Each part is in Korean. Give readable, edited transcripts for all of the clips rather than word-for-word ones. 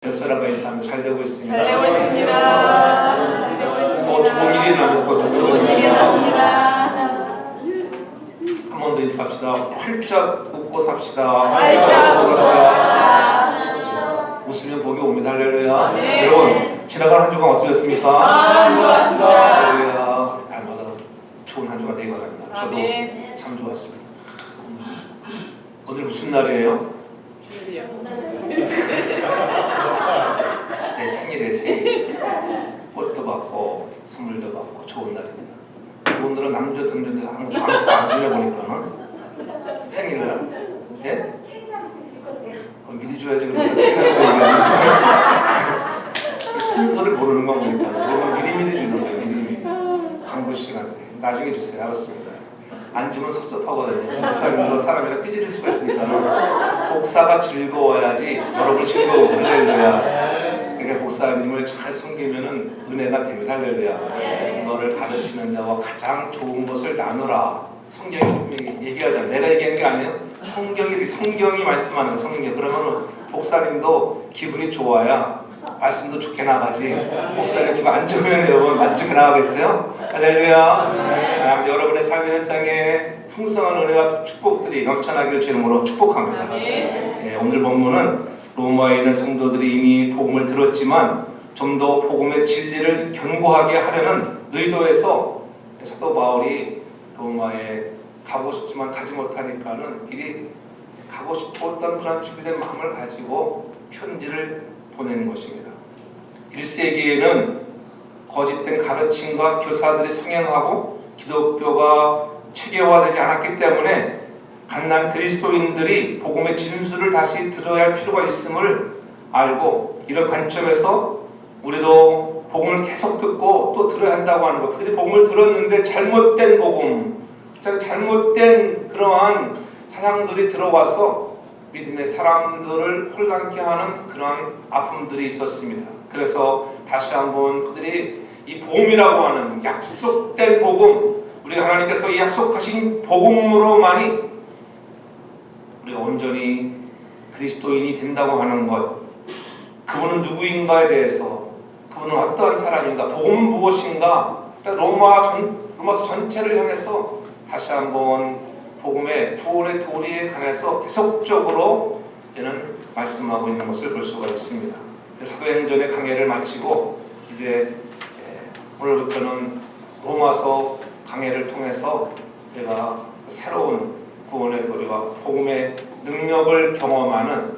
옆사람과의 삶이 잘 되고 있습니다. 잘 되고 있습니다. 더 좋은 일이 일어납니다. 더 좋은 일이 일어납니다. 한 번 더 인사합시다. 활짝 웃고 삽시다. 활짝 웃고 삽시다. 웃으면 복이 옵니다. 할렐루야. 네. 여러분, 지나간 한 주간 어떠셨습니까? 좋았습니다. 할렐루야. 날마다 좋은 한 주간 되기 바랍니다. 저도 아멘. 참 좋았습니다. 오늘 무슨 날이에요? 내 생일에 생일. 꽃도 받고 선물도 받고 좋은 날입니다. 이분들은 남조동전에서 아무것도 안 지내보니까는 생일날 예? 그럼 미리 줘야지. 그럼 기타에서 얘기하는지 순서를 모르는 거 보니까 그러면 미리미리 주는 거예요. 미리미리 광고 시간에 나중에 주세요. 알았습니다. 안 주면 섭섭하거든요. 목사님도 사람이라 삐지를 수가 있으니까는 목사가 즐거워야지 여러분 즐거워. 할렐루야. 그러니까 목사님을 잘 섬기면은 은혜가 됩니다. 할렐루야. 너를 가르치는 자와 가장 좋은 것을 나누라. 성경이 분명히 얘기하잖아요. 내가 얘기한 게 아니에요. 성경이 말씀하는 거예요. 성경. 그러면은 목사님도 기분이 좋아야 말씀도 좋게 나가지. 목사님 기분 안 좋으면 여러분 말씀 좋게 나가겠어요? 할렐루야. 여러분의 삶의 현장에 풍성한 은혜와 축복들이 넘쳐나기를 주 이름으로 축복합니다. 오늘 본문은 로마에 있는 성도들이 이미 복음을 들었지만 좀 더 복음의 진리를 견고하게 하려는 의도에서 사도 바울이 로마에 가고 싶지만 가지 못하니까는 미리 가고 싶었던 그런 준비된 마음을 가지고 편지를 보낸 것입니다. 1세기에는 거짓된 가르침과 교사들이 성행하고 기독교가 체계화되지 않았기 때문에 갓난 그리스도인들이 복음의 진수를 다시 들어야 할 필요가 있음을 알고 이런 관점에서 우리도 복음을 계속 듣고 또 들어야 한다고 하는 것. 그들이 복음을 들었는데 잘못된 복음, 잘못된 그러한 사상들이 들어와서 믿음의 사람들을 혼란케 하는 그런 아픔들이 있었습니다. 그래서 다시 한번 그들이 이 복음이라고 하는 약속된 복음, 우리 하나님께서 약속하신 복음으로만이 우리가 온전히 그리스도인이 된다고 하는 것, 그분은 누구인가에 대해서, 그분은 어떠한 사람인가, 복음은 무엇인가, 로마서 전체를 향해서 다시 한번 복음의 구원의 도리에 관해서 계속적으로 이제는 말씀하고 있는 것을 볼 수가 있습니다. 사도행전의 강해를 마치고 이제 오늘부터는 로마서 강해를 통해서 우리가 새로운 구원의 도리와 복음의 능력을 경험하는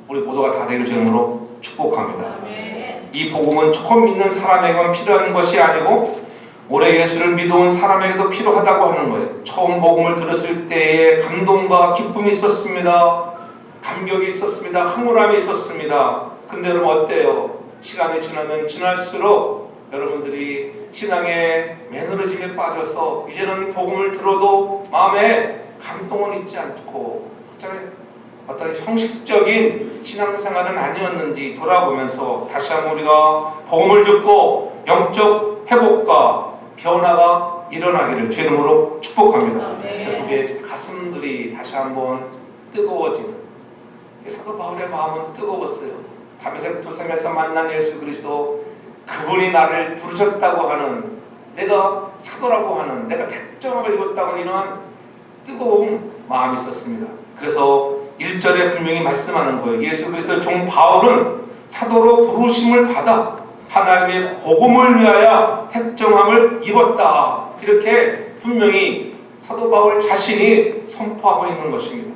우리 모두가 다 되길 주님으로 축복합니다. 이 복음은 처음 믿는 사람에게만 필요한 것이 아니고 오래 예수를 믿어온 사람에게도 필요하다고 하는 거예요. 처음 복음을 들었을 때에 감동과 기쁨이 있었습니다. 감격이 있었습니다. 황홀함이 있었습니다. 근데 여러분 어때요? 시간이 지나면 지날수록 여러분들이 신앙의 매너리즘에 빠져서 이제는 복음을 들어도 마음에 감동은 있지 않고 어떤 형식적인 신앙생활은 아니었는지 돌아보면서 다시 한번 우리가 복음을 듣고 영적 회복과 변화가 일어나기를 주 이름으로 축복합니다. 그래서 우리의 가슴들이 다시 한번 뜨거워지는, 사도 바울의 마음은 뜨거웠어요. 다메섹 도상에서 만난 예수 그리스도, 그분이 나를 부르셨다고 하는, 내가 사도라고 하는, 내가 택정함을 입었다고 하는 이러한 뜨거운 마음이 있었습니다. 그래서 1절에 분명히 말씀하는 거예요. 예수 그리스도의 종 바울은 사도로 부르심을 받아 하나님의 복음을 위하여 택정함을 입었다. 이렇게 분명히 사도 바울 자신이 선포하고 있는 것입니다.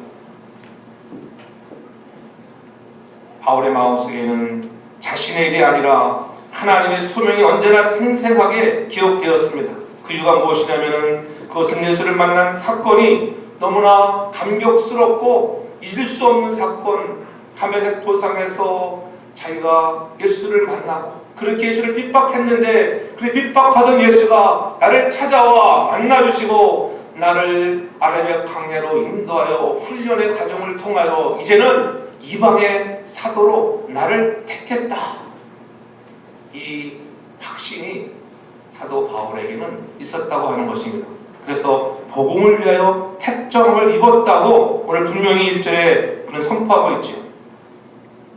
바울의 마음속에는 자신의 일이 아니라 하나님의 소명이 언제나 생생하게 기억되었습니다. 그 이유가 무엇이냐면은 그것은 예수를 만난 사건이 너무나 감격스럽고 잊을 수 없는 사건, 다메섹 도상에서 자기가 예수를 만나고 그렇게 예수를 핍박했는데 그 핍박하던 예수가 나를 찾아와 만나주시고 나를 아라비아 강해로 인도하여 훈련의 과정을 통하여 이제는 이방의 사도로 나를 택했다. 이 확신이 사도 바울에게는 있었다고 하는 것입니다. 그래서 복음을 위하여 택정을 입었다고 오늘 분명히 1절에 그는 선포하고 있죠.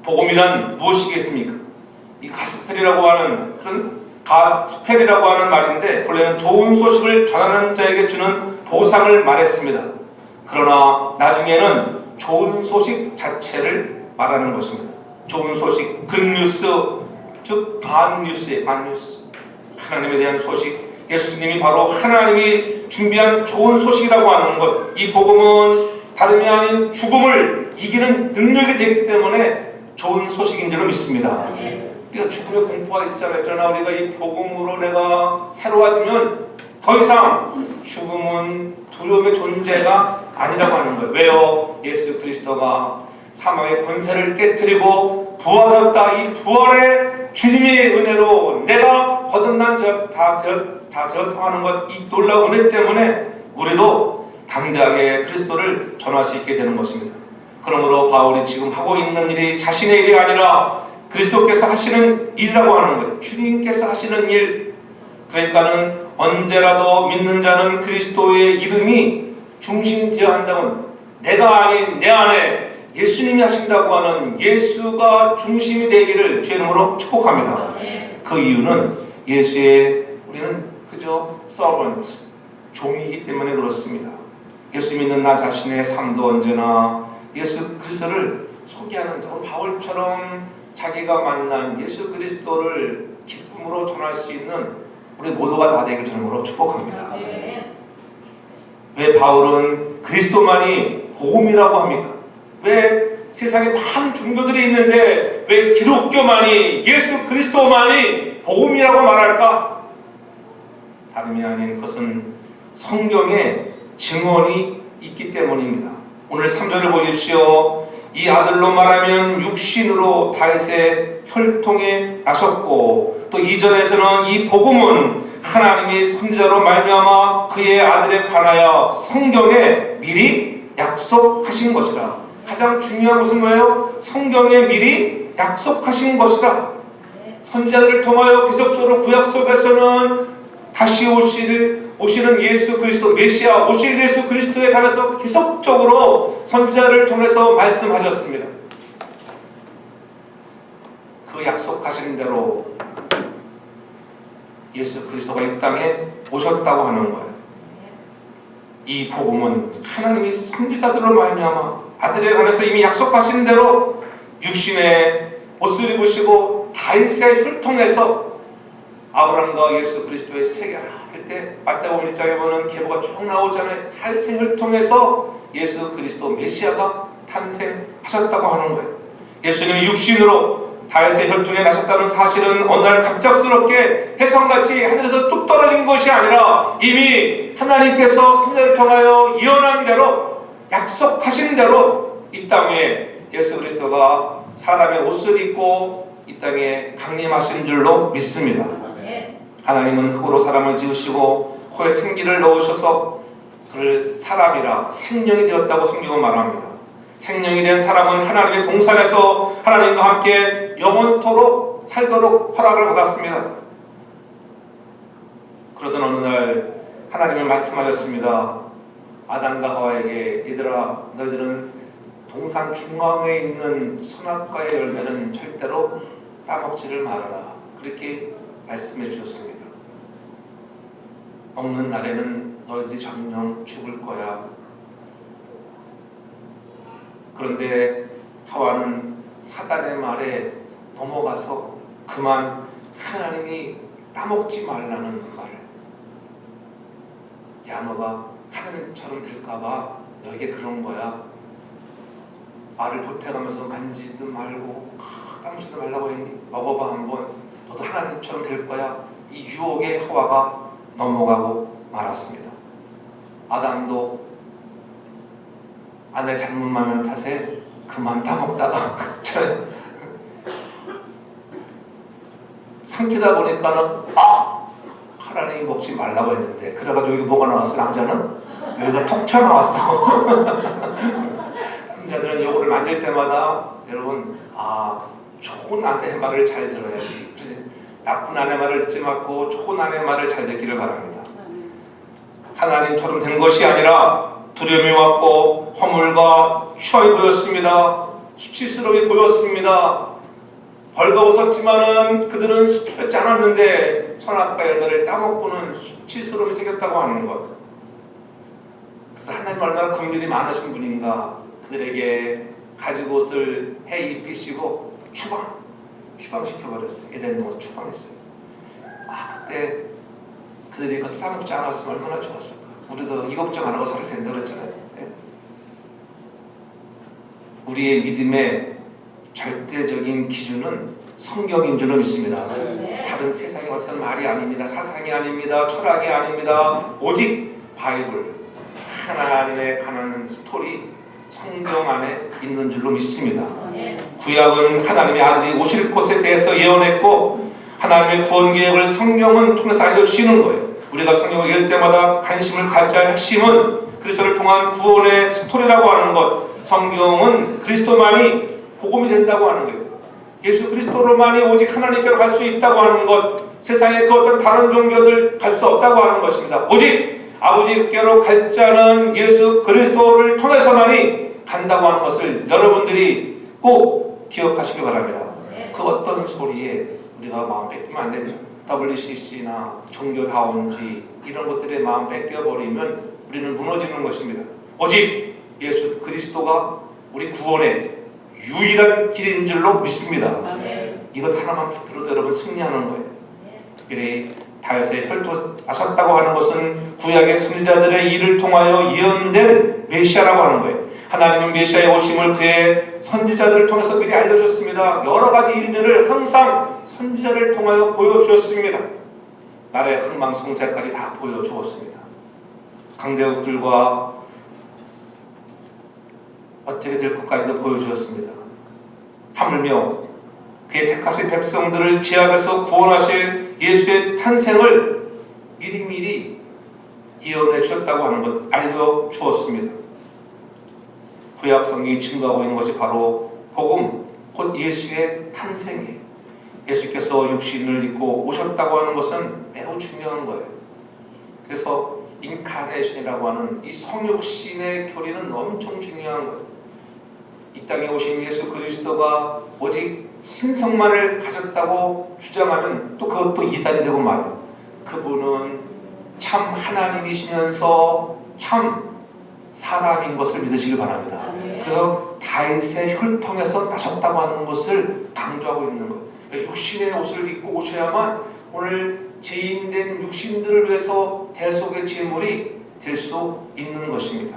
복음이란 무엇이겠습니까? 이 가스펠이라고 하는 그런 가스펠이라고 하는 말인데 본래는 좋은 소식을 전하는 자에게 주는 보상을 말했습니다. 그러나 나중에는 좋은 소식 자체를 말하는 것입니다. 좋은 소식, 굿뉴스, 즉 갓뉴스의 갓뉴스, 하나님에 대한 소식, 예수님이 바로 하나님이 준비한 좋은 소식이라고 하는 것. 이 복음은 다름이 아닌 죽음을 이기는 능력이 되기 때문에 좋은 소식인 줄로 믿습니다. 우리가 죽음의 공포가 있잖아요. 그러나 우리가 이 복음으로 내가 새로워지면 더 이상 죽음은 두려움의 존재가 아니라고 하는 거예요. 왜요? 예수 그리스도가 사망의 권세를 깨뜨리고 부활하셨다. 이 부활의 주님의 은혜로 내가 거듭난 다 되었다고 하는 것, 이 놀라운 은혜 때문에 우리도 당대하게 그리스도를 전할 수 있게 되는 것입니다. 그러므로 바울이 지금 하고 있는 일이 자신의 일이 아니라 그리스도께서 하시는 일이라고 하는 거예요. 주님께서 하시는 일. 그러니까는 언제라도 믿는 자는 그리스도의 이름이 중심되어야 한다면, 내가 아닌 내 안에 예수님이 하신다고 하는 예수가 중심이 되기를 주의 이름으로 축복합니다. 그 이유는 우리는 그저 servant, 종이기 때문에 그렇습니다. 예수 믿는 나 자신의 삶도 언제나 예수 그리스도를 소개하는 자, 바울처럼 자기가 만난 예수 그리스도를 기쁨으로 전할 수 있는 우리 모두가 다 되길 주님으로 축복합니다. 왜 바울은 그리스도만이 복음이라고 합니까? 왜 세상에 많은 종교들이 있는데 왜 기독교만이, 예수 그리스도만이 복음이라고 말할까? 다름이 아닌 것은 성경에 증언이 있기 때문입니다. 오늘 3절을 보십시오. 이 아들로 말하면 육신으로 다윗의 혈통에 나셨고, 또 2절에서는 이 복음은 하나님이 선지자로 말미암아 그의 아들에 관하여 성경에 미리 약속하신 것이라. 가장 중요한 것은 뭐예요? 성경에 미리 약속하신 것이라. 선지자들을 통하여 계속적으로 구약 속에서는 다시 오시는 예수 그리스도, 메시아, 오실 예수 그리스도에 관해서 계속적으로 선지자를 통해서 말씀하셨습니다. 그 약속하신 대로 예수 그리스도가 이 땅에 오셨다고 하는 거예요. 이 복음은 하나님이 선지자들로 말미암아 아들에 관해서 이미 약속하신 대로 육신의 옷을 입으시고 다윗의 혈통에서 아브라함과 예수 그리스도의 세계라 할 때 마태복음 1장에 보면 계보가 쭉 나오잖아요. 다윗의 혈통에서 예수 그리스도 메시아가 탄생하셨다고 하는 거예요. 예수님이 육신으로 다윗의 혈통에 나셨다는 사실은 어느 날 갑작스럽게 혜성같이 하늘에서 뚝 떨어진 것이 아니라 이미 하나님께서 선지자를 통하여 예언한 대로, 약속하신 대로 이 땅에 예수 그리스도가 사람의 옷을 입고 이 땅에 강림하신 줄로 믿습니다. 하나님은 흙으로 사람을 지으시고 코에 생기를 넣으셔서 그를 사람이라 생명이 되었다고 성경은 말합니다. 생명이 된 사람은 하나님의 동산에서 하나님과 함께 영원토록 살도록 허락을 받았습니다. 그러던 어느 날 하나님은 말씀하셨습니다. 아담과 하와에게, 얘들아, 너희들은 동산 중앙에 있는 선악과의 열매는 절대로 따먹지를 말아라. 그렇게 말씀해 주셨습니다. 먹는 날에는 너희들이 정녕 죽을 거야. 그런데 하와는 사단의 말에 넘어가서 그만 하나님이 따먹지 말라는 말을, 야 너가 하나님처럼 될까봐 너에게 그런 거야. 말을 보태가면서 만지든 말고 따먹지도 말라고 했니? 먹어봐 한번. 너도 하나님처럼 될 거야. 이 유혹에 하와가 넘어가고 말았습니다. 아담도 아내 잘못 만난 탓에 그만 따먹다가 삼키다 보니까는 하나님이 먹지 말라고 했는데, 그래가지고 여기 뭐가 나왔어? 남자는 여기가 톡 튀어나왔어. 남자들은 요거를 만질 때마다 여러분, 좋은 아내의 말을 잘 들어야지, 나쁜 아내 말을 듣지 말고 좋은 아내 말을 잘 듣기를 바랍니다. 하나님처럼 된 것이 아니라 두려움이 왔고 허물과 추함이 보였습니다. 수치스러워 보였습니다. 벌거벗었지만은 그들은 수치하지 않았는데 선악과 열매를 따먹고는 수치스러움이 생겼다고 하는 것. 그래도 하나님 얼마나 긍휼이 많으신 분인가. 그들에게 가지옷을 해 입히시고 추방시켜버렸어요. 에덴 동에서 추방했어요. 그때 그들이 그것을 따먹지 않았으면 얼마나 좋았을까. 우리도 이 걱정 안 하고 살 텐데 그랬잖아요. 네? 우리의 믿음의 절대적인 기준은 성경인 줄로 믿습니다. 다른 세상의 어떤 말이 아닙니다. 사상이 아닙니다. 철학이 아닙니다. 오직 바이블, 하나님의 가는 스토리, 성경 안에 있는 줄로 믿습니다. 구약은 하나님의 아들이 오실 것에 대해서 예언했고 하나님의 구원 계획을 성경은 통해서 알려주시는 거예요. 우리가 성경을 읽을 때마다 관심을 가져야 할 핵심은 그리스도를 통한 구원의 스토리라고 하는 것. 성경은 그리스도만이 복음이 된다고 하는 거예요. 예수 그리스도로만이 오직 하나님께로 갈 수 있다고 하는 것. 세상에 그 어떤 다른 종교들 갈 수 없다고 하는 것입니다. 오직 아버지께로 갈 자는 예수 그리스도를 통해서만이 간다고 하는 것을 여러분들이 꼭 기억하시기 바랍니다. 그 어떤 소리에 우리가 마음 뺏기면 안 됩니다. WCC나 종교다운주의 이런 것들에 마음 뺏겨버리면 우리는 무너지는 것입니다. 오직 예수 그리스도가 우리 구원의 유일한 길인 줄로 믿습니다. 이것 하나만 붙들어도 여러분 승리하는 거예요. 특별히 다윗의 혈통하셨다고 하는 것은 구약의 선지자들의 일을 통하여 예언된 메시아라고 하는 거예요. 하나님은 메시아의 오심을 그의 선지자들을 통해서 미리 알려줬습니다. 여러 가지 일들을 항상 선지자를 통하여 보여주었습니다. 나라의 흥망성쇠까지 다 보여주었습니다. 강대국들과 어떻게 될 것까지도 보여주었습니다. 하물며 그의 택하신 백성들을 죄악에서 구원하실 예수의 탄생을 미리미리 예언해 주었다고 하는 것 알려주었습니다. 구약 성경이 증거하고 있는 것이 바로 복음, 곧 예수의 탄생이에요. 예수께서 육신을 입고 오셨다고 하는 것은 매우 중요한 거예요. 그래서 인카네이션이라고 하는 이 성육신의 교리는 엄청 중요한 거예요. 이 땅에 오신 예수 그리스도가 오직 신성만을 가졌다고 주장하면 또 그것도 이단이 되고 말아요. 그분은 참 하나님이시면서 참 사람인 것을 믿으시길 바랍니다. 그래서 다윗의 혈통에서 나셨다고 하는 것을 강조하고 있는 거예요. 육신의 옷을 입고 오셔야만 오늘 죄인된 육신들을 위해서 대속의 제물이 될 수 있는 것입니다.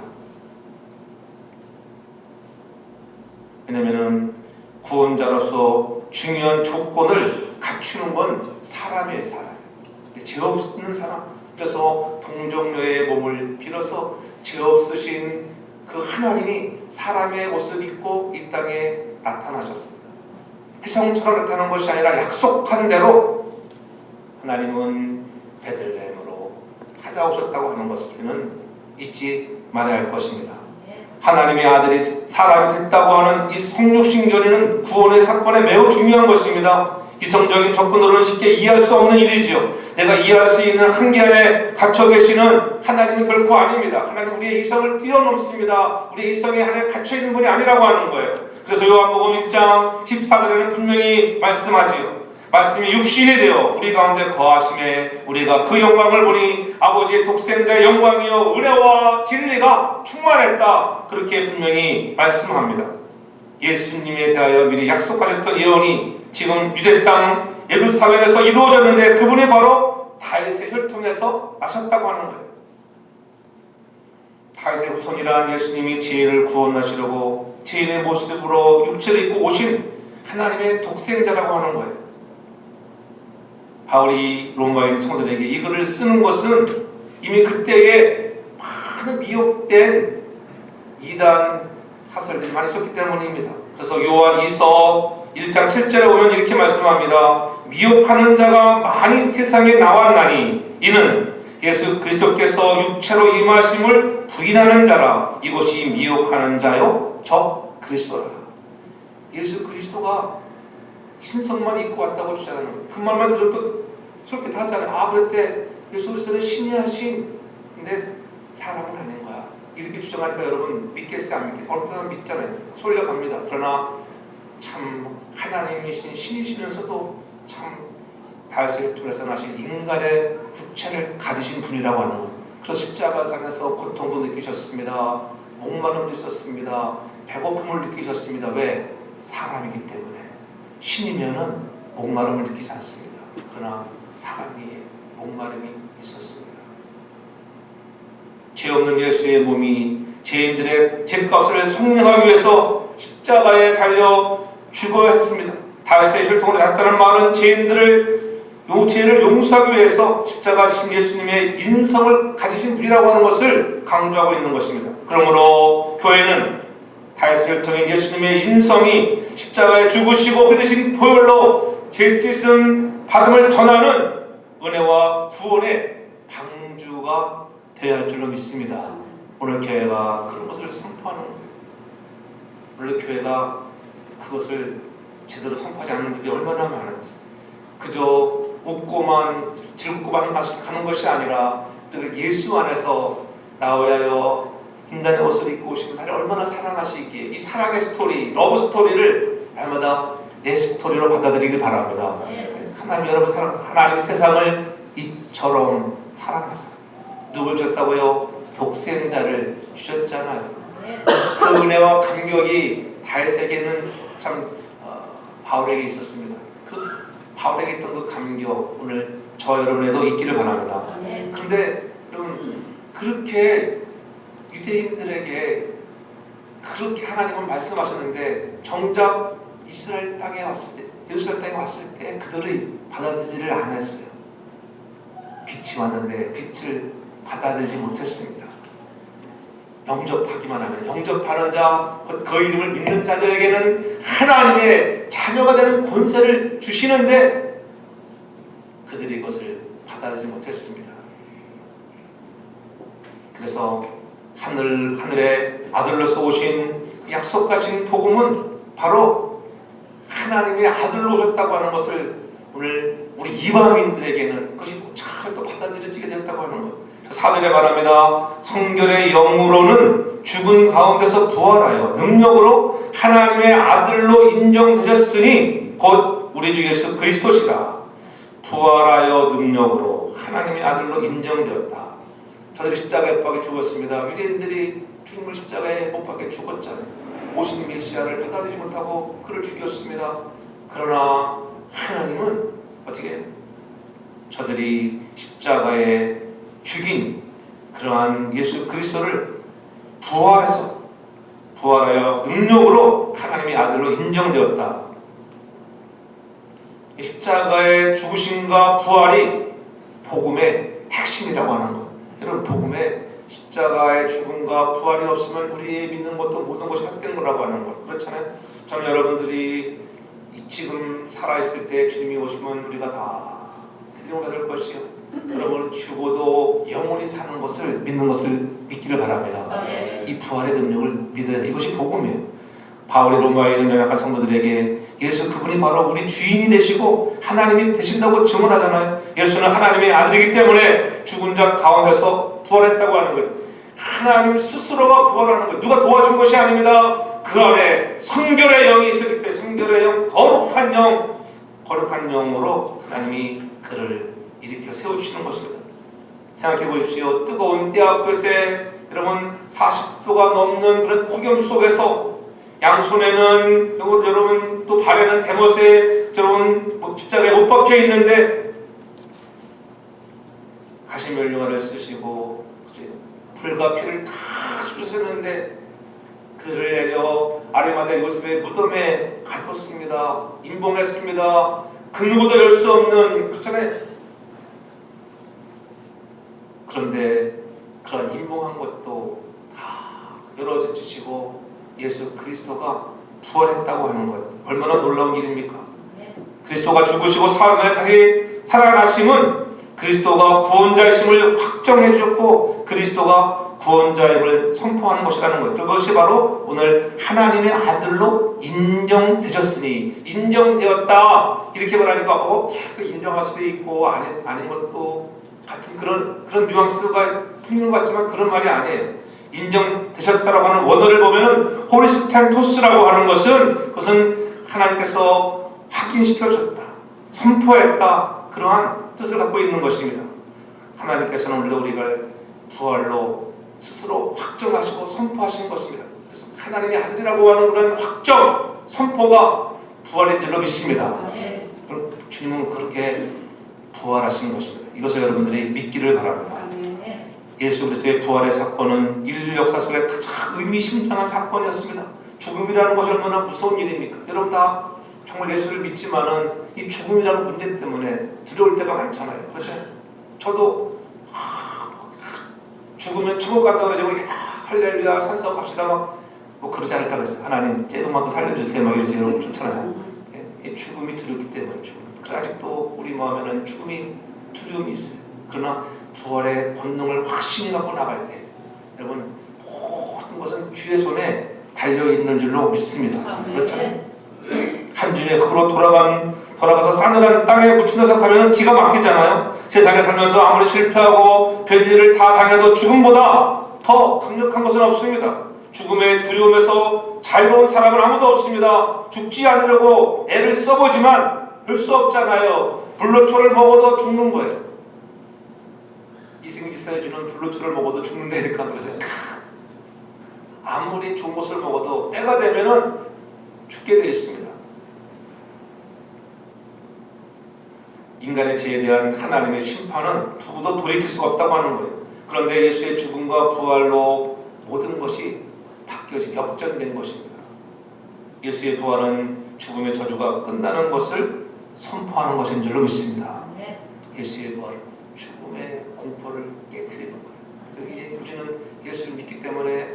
왜냐하면 구원자로서 중요한 조건을 갖추는 건 사람이에요. 사람. 죄 없는 사람. 그래서 동정녀의 몸을 빌어서 죄 없으신 그 하나님이 사람의 옷을 입고 이 땅에 나타나셨습니다. 해성처럼 나타난 것이 아니라 약속한 대로 하나님은 베들레헴으로 찾아오셨다고 하는 것을 우리는 잊지 말아야 할 것입니다. 하나님의 아들이 사람이 됐다고 하는 이 성육신 교리는 구원의 사건에 매우 중요한 것입니다. 이성적인 접근으로는 쉽게 이해할 수 없는 일이지요. 내가 이해할 수 있는 한계 안에 갇혀 계시는 하나님은 결코 아닙니다. 하나님 우리의 이성을 뛰어넘습니다. 우리의 이성에 안에 갇혀 있는 분이 아니라고 하는 거예요. 그래서 요한복음 1장 14절에는 분명히 말씀하지요. 말씀이 육신이 되어 우리 가운데 거하심에 우리가 그 영광을 보니 아버지의 독생자의 영광이요 은혜와 진리가 충만했다. 그렇게 분명히 말씀합니다. 예수님에 대하여 미리 약속하셨던 예언이 지금 유대 땅 예루살렘에서 이루어졌는데 그분이 바로 다윗의 혈통에서 나셨다고 하는 거예요. 다윗의 후손이란 예수님이 죄인을 구원하시려고 죄인의 모습으로 육체를 입고 오신 하나님의 독생자라고 하는 거예요. 바울이 로마인 성도들에게 이 글을 쓰는 것은 이미 그때에 많은 미혹된 이단 사설들이 많이 있었기 때문입니다. 그래서 요한 2서 1장 7절에 보면 이렇게 말씀합니다. 미혹하는 자가 많이 세상에 나왔나니 이는 예수 그리스도께서 육체로 임하심을 부인하는 자라. 이것이 미혹하는 자요 저 그리스도라. 예수 그리스도가 신성만 입고 왔다고 주장하는 거예요. 그 말만 들어도 솔깃하잖아요. 그랬대. 예수 그리스도는 신이 하신 근데 사람은 아닌 거야. 이렇게 주장하니까 여러분 믿겠어요? 안 믿겠어요? 어느 사람 믿잖아요. 솔려갑니다. 그러나 참 하나님이신 신이시면서도 참 다윗을 통해서 나신 인간의 육체를 가지신 분이라고 하는 것. 그래서 십자가상에서 고통도 느끼셨습니다. 목마름도 있었습니다. 배고픔을 느끼셨습니다. 왜? 사람이기 때문에. 신이면은 목마름을 느끼지 않습니다. 그러나 사람이 목마름이 있었습니다. 죄 없는 예수의 몸이 죄인들의 죄값을 속량하기 위해서 십자가에 달려 죽어야 했습니다. 다윗의 혈통으로 났다는 말은 죄인들을 죄를 용서하기 위해서 십자가신 예수님의 인성을 가지신 분이라고 하는 것을 강조하고 있는 것입니다. 그러므로 교회는 다윗의 혈통인 예수님의 인성이 십자가에 죽으시고 흘리신 보혈로 죄짓음 받음을 전하는 은혜와 구원의 방주가 되어야 할 줄로 믿습니다. 오늘 교회가 그런 것을 선포하는 거예요. 오늘 교회가 그것을 제대로 선포하지 않는 분들이 얼마나 많은지. 그저 웃고만 즐겁고만 가는 것이 아니라 예수 안에서 나오야여 인간의 옷을 입고 오시면 나를 얼마나 사랑하시기에 이 사랑의 스토리, 러브 스토리를 날마다 내 스토리로 받아들이길 바랍니다. 하나님 여러분 하나님이 세상을 이처럼 사랑하사 누굴 줬다고요? 독생자를 주셨잖아요. 그 은혜와 감격이 다윗에게는 참 바울에게 있었습니다. 그 바울에게 있던 그 감격 오늘 저 여러분에도 있기를 바랍니다. 그런데 여러분 그렇게 유대인들에게 그렇게 하나님은 말씀하셨는데 정작 이스라엘 땅에 왔을 때 예루살렘 땅에 왔을 때 그들이 받아들이지를 않았어요. 빛이 왔는데 빛을 받아들이지 못했습니다. 영접하기만 하면 영접하는 자, 그 이름을 믿는 자들에게는 하나님의 자녀가 되는 권세를 주시는데 그들이 이것을 받아들이지 못했습니다. 그래서 하늘의 아들로서 오신 그 약속하신 복음은 바로 하나님의 아들로 오셨다고 하는 것을 오늘 우리 이방인들에게는 그것이 잘 또 받아들여지게 되었다고 하는 것. 4절에 말합니다. 성결의 영으로는 죽은 가운데서 부활하여 능력으로 하나님의 아들로 인정되셨으니 곧 우리 주 예수 그리스도시라. 부활하여 능력으로 하나님의 아들로 인정되었다. 저들이 십자가에 못 박혀 죽었습니다. 유대인들이 주님을 십자가에 못 박혀 죽었잖아요. 오신 메시아를 받아들이지 못하고 그를 죽였습니다. 그러나 하나님은 어떻게 해요? 저들이 십자가에 죽인 그러한 예수 그리스도를 부활하여 능력으로 하나님의 아들로 인정되었다. 십자가의 죽으심과 부활이 복음의 핵심이라고 하는 것. 여러분 복음에 십자가의 죽음과 부활이 없으면 우리의 믿는 것도 모든 것이 헛된 거라고 하는 것. 그렇잖아요. 저는 여러분들이 지금 살아있을 때 주님이 오시면 우리가 다 들림을 받을 것이요. 여러분 죽어도 영원히 사는 것을 믿는 것을 믿기를 바랍니다. 이 부활의 능력을 믿어야 돼. 이것이 복음이에요. 바울이 로마에 있는 연약한 성도들에게 예수 그분이 바로 우리 주인이 되시고 하나님이 되신다고 증언하잖아요. 예수는 하나님의 아들이기 때문에 죽은 자 가운데서 부활했다고 하는 거예요. 하나님 스스로가 부활하는 거예요. 누가 도와준 것이 아닙니다. 그 안에 성결의 영이 있었기 때문에 성결의 영, 거룩한 영으로 하나님이 그를 일으켜 세우시는 것입니다. 생각해 보십시오. 뜨거운 떼약볕에 여러분 40도가 넘는 그런 폭염 속에서 양손에는 여러분 또 발에는 대못에 여러분 십자가에 못 박혀 있는데 가시면류관을 쓰시고 불과 피를 다 쏟으셨는데 그를 내려 아리마대 요셉의 무덤에 가뒀습니다. 임봉했습니다. 그 누구도 열 수 없는 그렇잖아요. 그런데 그런 임봉한 것도 다 열어젖히시고 예수 그리스도가 부활했다고 하는 것 얼마나 놀라운 일입니까? 그리스도가 죽으시고 사흘 다시 살아나심은 그리스도가 구원자이심을 확정해 주셨고 그리스도가 구원자임을 선포하는 것이라는 것. 그것이 바로 오늘 하나님의 아들로 인정되셨으니 인정되었다 이렇게 말하니까 인정할 수도 있고 아닌 것도 같은 그런 뉘앙스가 풍기는 것 같지만 그런 말이 아니에요. 인정되셨다라고 하는 원어를 보면은 호리스텐토스라고 하는 것은 그것은 하나님께서 확인시켜 줬다, 선포했다, 그러한 뜻을 갖고 있는 것입니다. 하나님께서는 원래 우리가 부활로 스스로 확정하시고 선포하신 것입니다. 그래서 하나님의 아들이라고 하는 그런 확정, 선포가 부활인 줄로 믿습니다. 그럼 주님은 그렇게 부활하신 것입니다. 이것을 여러분들이 믿기를 바랍니다. 예수 그리스도의 부활의 사건은 인류 역사 속에 가장 의미심장한 사건이었습니다. 죽음이라는 것이 얼마나 무서운 일입니까? 여러분 다 정말 예수를 믿지만은 이 죽음이라는 문제 때문에 두려울 때가 많잖아요. 그렇죠? 저도 죽으면 천국 간다고 그러지 할렐루야 찬송 갑시다 뭐 그러지 않을까 그랬어요. 하나님 조금만 더 살려주세요 막 이러지 여러분 그렇잖아요. 죽음이 두렵기 때문에 죽음. 그래 아직도 우리 마음에는 죽음이 두려움이 있어요. 그러나 부활의 권능을 확신히 갖고 나갈 때 여러분 모든 것은 주의 손에 달려있는 줄로 믿습니다. 그렇잖아요. 한 주의 흙으로 돌아가서 싸늘한 땅에 묻혀서 가면 기가 막히잖아요. 세상에 살면서 아무리 실패하고 별일을 다 당해도 죽음보다 더 강력한 것은 없습니다. 죽음의 두려움에서 자유로운 사람은 아무도 없습니다. 죽지 않으려고 애를 써보지만 별 수 없잖아요. 불로초를 먹어도 죽는 거예요. 이승기사에 주는 불로초를 먹어도 죽는다니까 그러죠. 아무리 좋은 것을 먹어도 때가 되면은 죽게 되어 있습니다. 인간의 죄에 대한 하나님의 심판은 누구도 돌이킬 수가 없다고 하는 거예요. 그런데 예수의 죽음과 부활로 모든 것이 바뀌어진 역전된 것입니다. 예수의 부활은 죽음의 저주가 끝나는 것을 선포하는 것인 줄로 믿습니다. 예수의 부활은 죽음의 공포를 깨트리는 거예요. 그래서 이제 우리는 예수를 믿기 때문에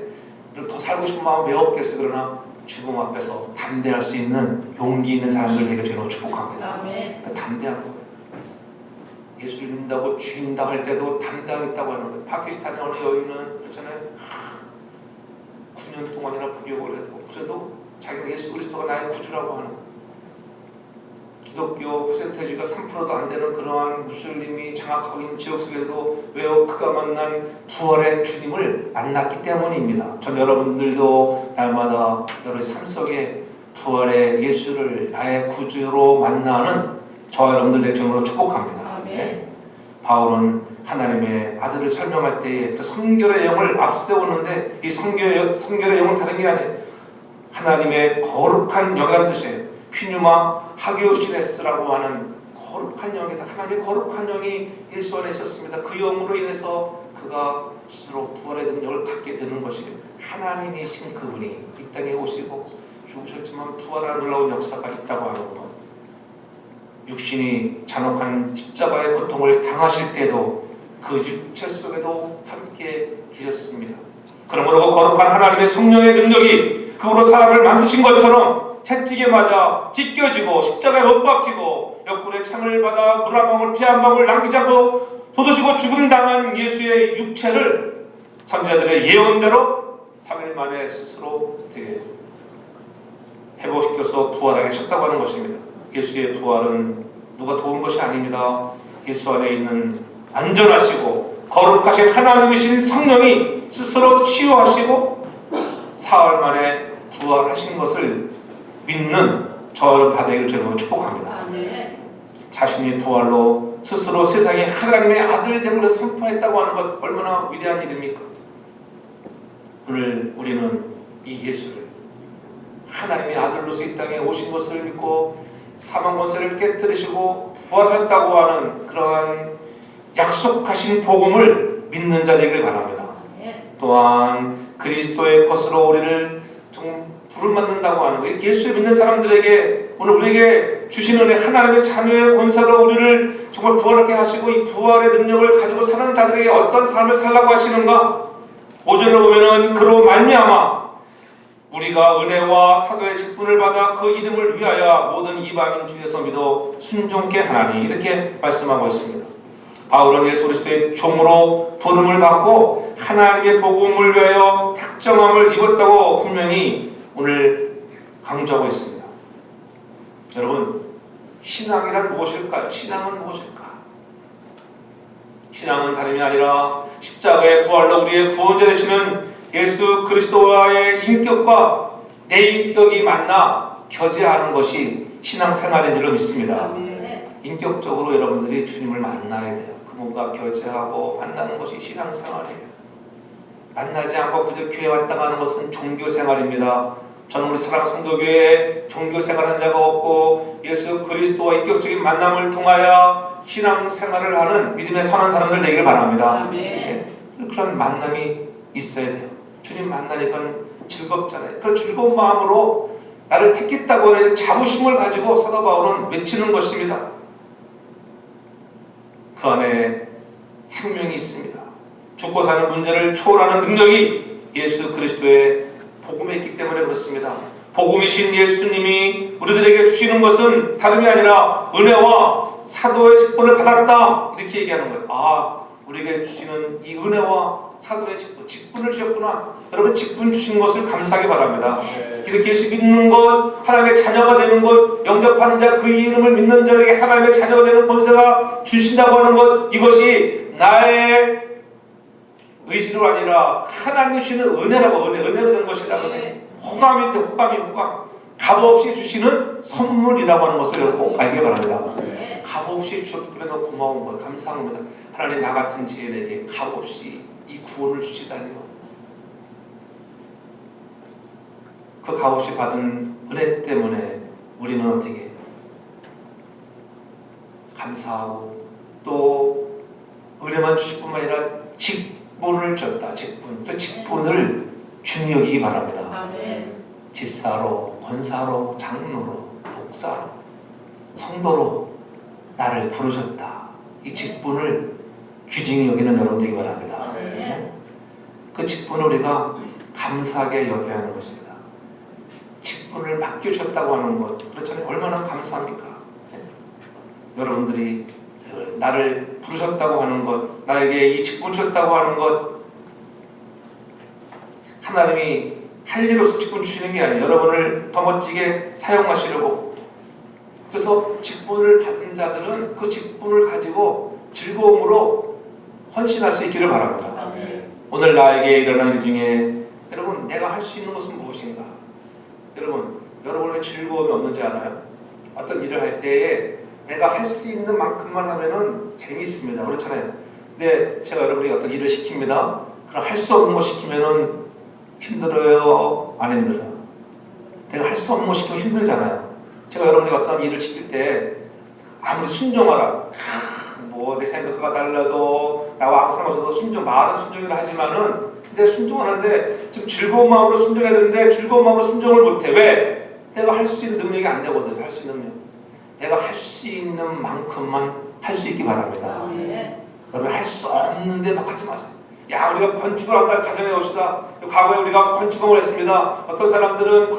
더 살고 싶은 마음은 왜 없겠어. 그러나 죽음 앞에서 담대할 수 있는 용기 있는 사람들 되게 저는 축복합니다. 담대한 거예요. 예수를 믿는다고 죽인다고 할 때도 담대함 있다고 하는 거예요. 파키스탄의 어느 여인은 그렇잖아요. 9년 동안이나 복역을 해도 그래도 자기가 예수 그리스도가 나의 구주라고 하는, 기독교 퍼센테이지가 3%도 안 되는 그러한 무슬림이 장악하고 있는 지역 속에서도 왜요? 그가 만난 부활의 주님을 만났기 때문입니다. 전 여러분들도 날마다 여러분 삶 속에 부활의 예수를 나의 구주로 만나는 저와 여러분들 정말로 축복합니다. 네? 바울은 하나님의 아들을 설명할 때에 성결의 영을 앞세우는데 이 성결의 영은 다른 게 아니에요. 하나님의 거룩한 영이라는 뜻이에요. 휘뉴마 하기오시네스라고 하는 거룩한 영이다. 하나님의 거룩한 영이 예수 안에 있었습니다. 그 영으로 인해서 그가 스스로 부활의 능력을 갖게 되는 것이 하나님이신 그분이 이 땅에 오시고 죽으셨지만 부활하는 놀라운 역사가 있다고 하는 것. 육신이 잔혹한 십자가의 고통을 당하실 때도 그 육체 속에도 함께 계셨습니다. 그러므로 거룩한 하나님의 성령의 능력이 그로 사람을 만드신 것처럼 채찍에 맞아 찢겨지고 십자가에 못 박히고 옆구리에 창을 받아 물 한 방울 피 한 방울 남기지 않고 도도시고 죽음당한 예수의 육체를 선지자들의 예언대로 3일 만에 스스로 되게 회복시켜서 부활하게 하셨다고 하는 것입니다. 예수의 부활은 누가 도운 것이 아닙니다. 예수 안에 있는 안전하시고 거룩하신 하나님이신 성령이 스스로 치유하시고 사흘 만에 부활하신 것을 믿는 저를 다 되기를 저는 축복합니다. 자신이 부활로 스스로 세상에 하나님의 아들이 됨을 선포했다고 하는 것 얼마나 위대한 일입니까? 오늘 우리는 이 예수를 하나님의 아들로서 이 땅에 오신 것을 믿고 사망 권세를 깨뜨리시고 부활했다고 하는 그러한 약속하신 복음을 믿는 자 되기를 바랍니다. 또한 그리스도의 것으로 우리를 좀 부름받는다고 하는 거예요. 예수를 믿는 사람들에게 오늘 우리에게 주시는 하나님의 자녀의 권세로 우리를 정말 부활하게 하시고 이 부활의 능력을 가지고 사는 자들에게 어떤 삶을 살라고 하시는가? 5절로 보면은 그로 말미암아 우리가 은혜와 사도의 직분을 받아 그 이름을 위하여 모든 이방인 중에서 믿어 순종케 하나니 이렇게 말씀하고 있습니다. 바울은 예수 그리스도의 종으로 부름을 받고 하나님의 복음을 위하여 택정함을 입었다고 분명히 오늘 강조하고 있습니다. 여러분, 신앙이란 무엇일까요? 신앙은 무엇일까? 신앙은 다름이 아니라 십자가의 부활로 우리의 구원자 되시는 예수 그리스도와의 인격과 내 인격이 만나 교제하는 것이 신앙생활인 줄로 믿습니다. 인격적으로 여러분들이 주님을 만나야 돼요. 그분과 교제하고 만나는 것이 신앙생활이에요. 만나지 않고 그저 교회 왔다 가는 것은 종교생활입니다. 저는 우리 사랑 성도교회에 종교생활한 자가 없고 예수 그리스도와 인격적인 만남을 통하여 신앙생활을 하는 믿음의 선한 사람들 되기를 바랍니다. 네. 그런 만남이 있어야 돼요. 주님 만나니까 즐겁잖아요. 그 즐거운 마음으로 나를 택했다고 하는 자부심을 가지고 사도 바울은 외치는 것입니다. 그 안에 생명이 있습니다. 죽고 사는 문제를 초월하는 능력이 예수 그리스도의 복음에 있기 때문에 그렇습니다. 복음이신 예수님이 우리들에게 주시는 것은 다름이 아니라 은혜와 사도의 직분을 받았다, 이렇게 얘기하는 거예요. 아, 우리에게 주시는 이 은혜와 사도의 직분을 주셨구나. 여러분, 직분 주신 것을 감사하기 바랍니다. 이렇게 예수 믿는 것, 하나님의 자녀가 되는 것, 영접하는 자, 그 이름을 믿는 자에게 하나님의 자녀가 되는 권세가 주신다고 하는 것, 이것이 나의 의지로 아니라 하나님이 주시는 은혜라고, 은혜로 된 것이다. 호감이 돼, 호감. 값없이 주시는 선물이라고 하는 것을 여러분 꼭 알기 바랍니다. 값없이 주셨기 때문에 너무 고마운 거예요. 감사한 겁니다. 하나님, 나 같은 지혜에게 값없이 이 구원을 주시다니요. 그 값없이 받은 은혜 때문에 우리는 어떻게 감사하고 또 은혜만 주실 뿐만 아니라 직분을 줬다. 직분. 그 직분을 중히 여기기 바랍니다. 아멘. 집사로, 권사로, 장로로, 목사로, 성도로 나를 부르셨다. 이 직분을 귀중히 여기는 여러분 되기 바랍니다. 아멘. 그 직분을 우리가 감사하게 여겨야 하는 것입니다. 직분을 맡겨주셨다고 하는 것, 그렇잖아요. 얼마나 감사합니까? 여러분들이 나를 부르셨다고 하는 것, 나에게 이 직분 주셨다고 하는 것, 하나님이 할 일 없어 직분 주시는 게 아니에요. 여러분을 더 멋지게 사용하시려고. 그래서 직분을 받은 자들은 그 직분을 가지고 즐거움으로 헌신할 수 있기를 바랍니다. 아멘. 오늘 나에게 일어난 일 중에 여러분, 내가 할 수 있는 것은 무엇인가? 여러분의 즐거움이 없는지 알아요? 어떤 일을 할 때에 내가 할 수 있는 만큼만 하면은 재미있습니다. 그렇잖아요. 근데 제가 여러분에게 어떤 일을 시킵니다. 그럼 할 수 없는 거 시키면은 힘들어요? 안 힘들어요? 내가 할 수 없는 거 시키면 힘들잖아요. 제가 여러분에게 어떤 일을 시킬 때 아무리 순종하라, 뭐 내 생각과 달라도 나와 아무 상관없어도 말은 순종을 하지만은 내가 순종하는데 지금 즐거운 마음으로 순종해야 되는데 즐거운 마음으로 순종을 못해. 왜? 내가 할 수 있는 능력이 안 되거든. 할 수 있는 능력. 내가 할 수 있는 만큼만 할 수 있기 바랍니다. 여러분, 할 수 없는데 막 하지 마세요. 야, 우리가 건축을 한다 가정해 봅시다. 과거에 우리가 건축을 했습니다. 어떤 사람들은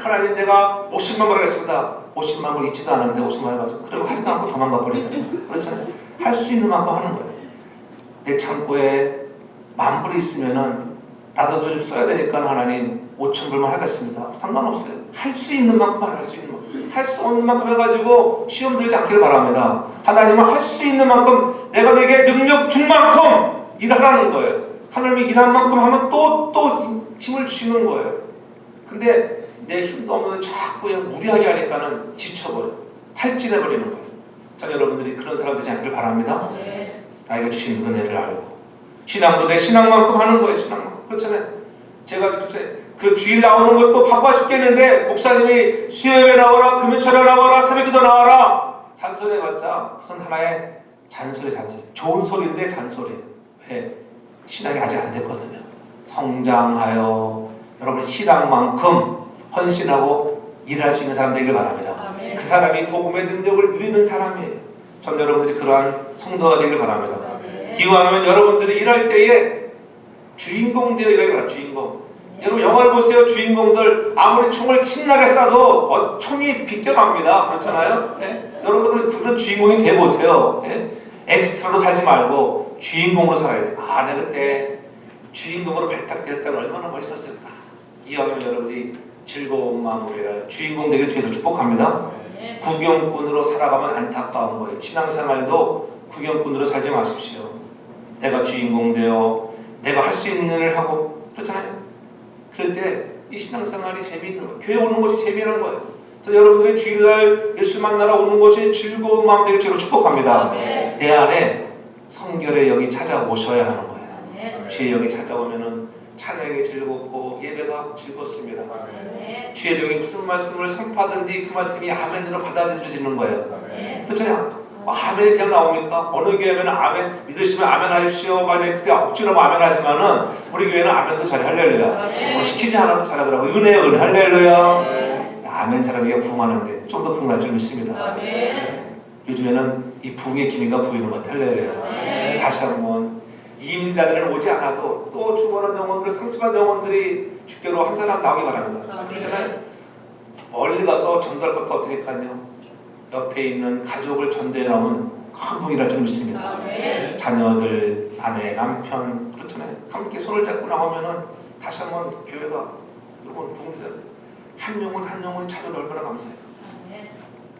하나님, 내가 50만 불 하겠습니다. 50만 불 있지도 않은데 50만 불 가지고, 그리고 하지도 않고 도망가 버리잖아요. 그렇잖아요. 할 수 있는 만큼 하는 거예요. 내 창고에 10,000불이 있으면은 나도 좀 써야 되니까 하나님 5,000불만 하겠습니다. 상관없어요. 할 수 있는 만큼만 할 수 있는 만큼. 할 수 없는 만큼 해가지고 시험 들지 않기를 바랍니다. 하나님은 할 수 있는 만큼, 내가 내게 능력 준 만큼 일하라는 거예요. 하나님이 일한 만큼 하면 또 힘을 주시는 거예요. 근데 내 힘도 없는데 자꾸 그냥 무리하게 하니까는 지쳐버려요. 탈진해버리는 거예요. 자, 여러분들이 그런 사람 되지 않기를 바랍니다. 나에게 주신 은혜를 알고 신앙도 내 신앙만큼 하는 거예요. 신앙만큼. 그렇잖아요. 제가 그 주일 나오는 것도 바빠 죽겠는데 목사님이 수요일에 나와라, 금요일에 나와라, 새벽에도 나와라 잔소리해봤자 그것은 하나의 잔소리. 좋은 소리인데 잔소리예요. 왜? 신앙이 아직 안 됐거든요. 성장하여 여러분의 신앙만큼 헌신하고 일할 수 있는 사람 되기를 바랍니다. 아멘. 그 사람이 복음의 능력을 누리는 사람이에요. 전 여러분들이 그러한 성도가 되기를 바랍니다. 기왕하면 여러분들이 일할 때에 주인공 되어 일하기 바랍니다. 주인공. 여러분, 영화를 보세요. 주인공들 아무리 총을 신나게 쏴도 총이 비껴갑니다. 그렇잖아요. 여러분들 그런 주인공이 돼보세요. 엑스트라로 살지 말고 주인공으로 살아야 돼. 아, 내가 그때 주인공으로 발탁되었다면 얼마나 멋있었을까. 이왕이면 여러분이 즐거운 마음으로 주인공 되길 주님으로 축복합니다. 구경꾼으로 살아가면 안타까운 거예요. 신앙생활도 구경꾼으로 살지 마십시오. 내가 주인공 되어 내가 할 수 있는 일을 하고, 그렇잖아요. 그럴 때 이 신앙생활이 재미있는 거예요. 교회 오는 것이 재미있는 거예요. 저 여러분들이 주일날 예수 만나러 오는 것이 즐거운 마음 되길 제가 축복합니다. 내 안에 성결의 영이 찾아오셔야 하는 거예요. 주의 영이 찾아오면은 찬양이 즐겁고 예배가 즐겁습니다. 주의 영이 무슨 말씀을 선포하든지 그 말씀이 아멘으로 받아들여지는 거예요. 그렇잖아요. 아멘이 그냥 나옵니까? 어느 교회는 아멘 믿으시면 아멘 하십시오. 만약에 그때 억지로 아멘 하지만은 우리 교회는 아멘도 잘해. 할렐루야. 뭐 시키지 않아도 잘하더라고요. 은혜 할렐루야. 아멘 잘하기가 부흥하는데 좀 더 부흥할 줄 믿습니다. 요즘에는 이 부흥의 기미가 보이는 것 같아요. 할렐루야. 다시 한번 이민자들은 오지 않아도 또 죽어가는 영혼들, 상처받은 영혼들이 주께로 한 사람 나오기 바랍니다. 그러잖아요. 멀리 가서 전도할 것도 없으니까요. 옆에 있는 가족을 전도해 나오면 큰 부흥이라 줄 믿습니다. 자녀들, 아내, 남편 그렇잖아요. 함께 손을 잡고 나오면은 다시 한번 교회가 여러분 부흥되잖아요. 한 영혼 자녀는 얼마나 감사해요.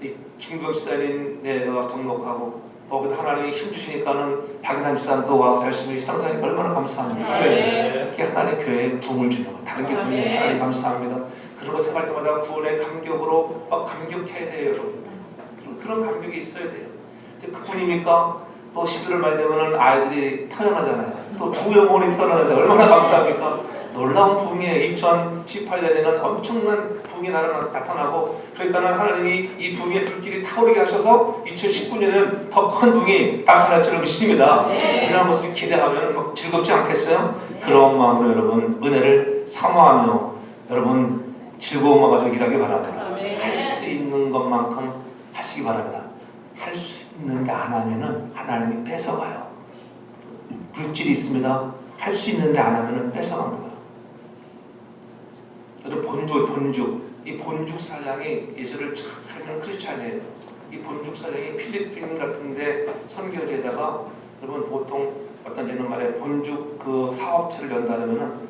이 김경 집사님 내가 등록하고 또 하나님이 힘 주시니까는 박인환 집사님도 와서 열심히 신앙생활하니까 얼마나 감사합니다. 그게 하나님 교회에 부흥을 주는 거 다른 게 뿐이에요. 하나님 감사합니다. 그런 거 생각할 때마다 구원의 감격으로 막 감격해야 돼요, 여러분. 그런 감격이 있어야 돼요. 그뿐입니까? 또 11월 말 되면은 아이들이 태어나잖아요. 또 두 영혼이 태어나는데 얼마나 감사합니까? 놀라운 부흥이에요. 2018년에는 엄청난 부흥이 나타나고 그러니까는 하나님이 이 부흥의 불길이 타오르게 하셔서 2019년에는 더 큰 부흥이 나타날 줄을 믿습니다. 이러한 것을 기대하면 막 즐겁지 않겠어요? 그런 마음으로 여러분 은혜를 사모하며 여러분 즐거운 마음 가지고 일하기 바랍니다. 할 수 있는 것만큼 하시기 바랍니다. 할 수 있는데 안 하면은 하나님이 뺏어가요. 물질이 있습니다. 할 수 있는데 안 하면은 뺏어갑니다. 본죽. 이 본죽 사장이 예수를 잘 하는 크리스찬이에요. 이 본죽 사장이 필리핀 같은데 선교제다가 여러분 보통 어떤 데는 말에 본죽 그 사업체를 연다면은